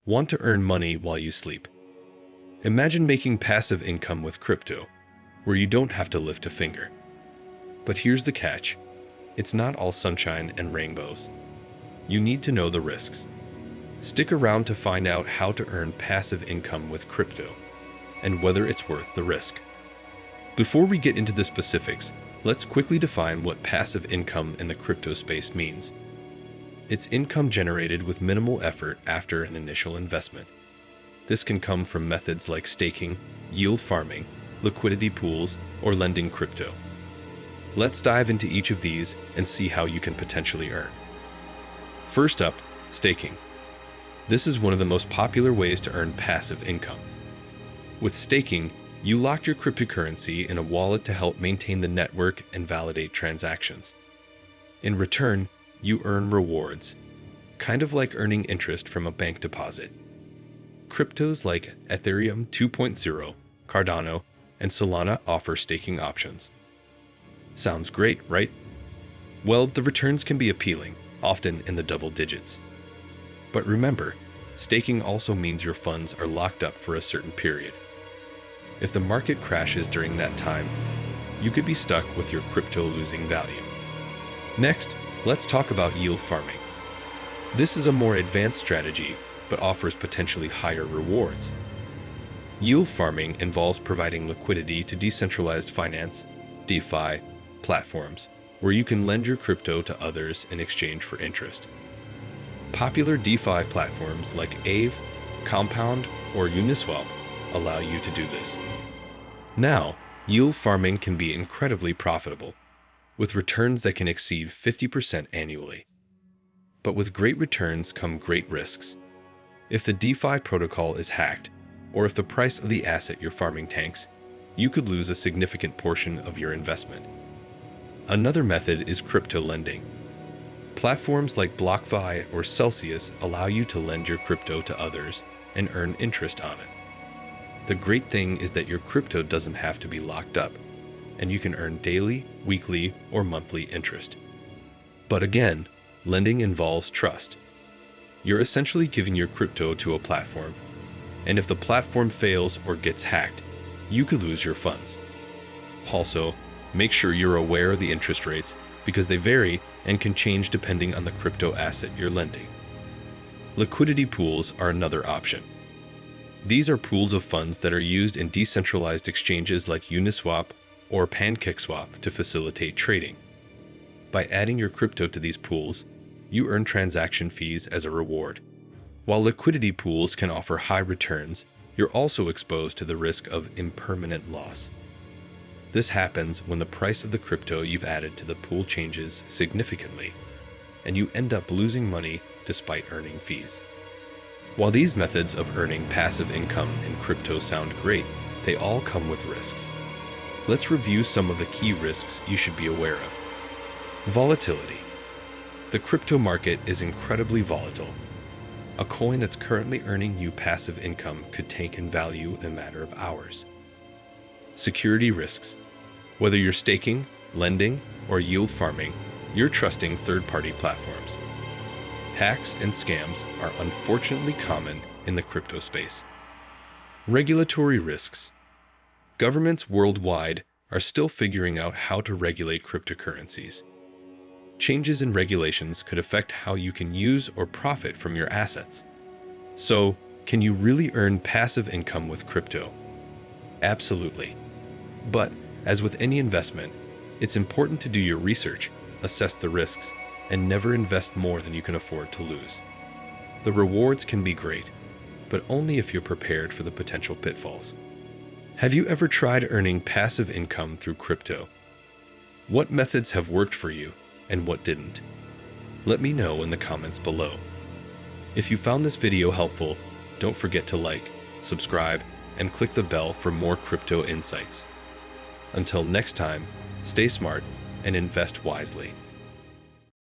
Want to earn money while you sleep? Imagine making passive income with crypto, where you don't have to lift a finger. But here's the catch. It's not all sunshine and rainbows. You need to know the risks. Stick around to find out how to earn passive income with crypto, and whether it's worth the risk. Before we get into the specifics, let's quickly define what passive income in the crypto space means. It's income generated with minimal effort after an initial investment. This can come from methods like staking, yield farming, liquidity pools, or lending crypto. Let's dive into each of these and see how you can potentially earn. First up, staking. This is one of the most popular ways to earn passive income. With staking, you lock your cryptocurrency in a wallet to help maintain the network and validate transactions. In return, you earn rewards, kind of like earning interest from a bank deposit. Cryptos like Ethereum 2.0, Cardano, and Solana offer staking options. Sounds great, right? Well, the returns can be appealing, often in the double digits. But remember, staking also means your funds are locked up for a certain period. If the market crashes during that time, you could be stuck with your crypto losing value. Next, let's talk about yield farming. This is a more advanced strategy, but offers potentially higher rewards. Yield farming involves providing liquidity to decentralized finance, DeFi, platforms, where you can lend your crypto to others in exchange for interest. Popular DeFi platforms like Aave, Compound, or Uniswap allow you to do this. Now, yield farming can be incredibly profitable, with returns that can exceed 50% annually. But with great returns come great risks. If the DeFi protocol is hacked, or if the price of the asset you're farming tanks, you could lose a significant portion of your investment. Another method is crypto lending. Platforms like BlockFi or Celsius allow you to lend your crypto to others and earn interest on it. The great thing is that your crypto doesn't have to be locked up, and you can earn daily, weekly, or monthly interest. But again, lending involves trust. You're essentially giving your crypto to a platform, and if the platform fails or gets hacked, you could lose your funds. Also, make sure you're aware of the interest rates because they vary and can change depending on the crypto asset you're lending. Liquidity pools are another option. These are pools of funds that are used in decentralized exchanges like Uniswap or PancakeSwap to facilitate trading. By adding your crypto to these pools, you earn transaction fees as a reward. While liquidity pools can offer high returns, you're also exposed to the risk of impermanent loss. This happens when the price of the crypto you've added to the pool changes significantly, and you end up losing money despite earning fees. While these methods of earning passive income in crypto sound great, they all come with risks. Let's review some of the key risks you should be aware of. Volatility. The crypto market is incredibly volatile. A coin that's currently earning you passive income could tank in value in a matter of hours. Security risks. Whether you're staking, lending, or yield farming, you're trusting third-party platforms. Hacks and scams are unfortunately common in the crypto space. Regulatory risks. Governments worldwide are still figuring out how to regulate cryptocurrencies. Changes in regulations could affect how you can use or profit from your assets. So, can you really earn passive income with crypto? Absolutely. But, as with any investment, it's important to do your research, assess the risks, and never invest more than you can afford to lose. The rewards can be great, but only if you're prepared for the potential pitfalls. Have you ever tried earning passive income through crypto? What methods have worked for you, and what didn't? Let me know in the comments below. If you found this video helpful, don't forget to like, subscribe, and click the bell for more crypto insights. Until next time, stay smart and invest wisely.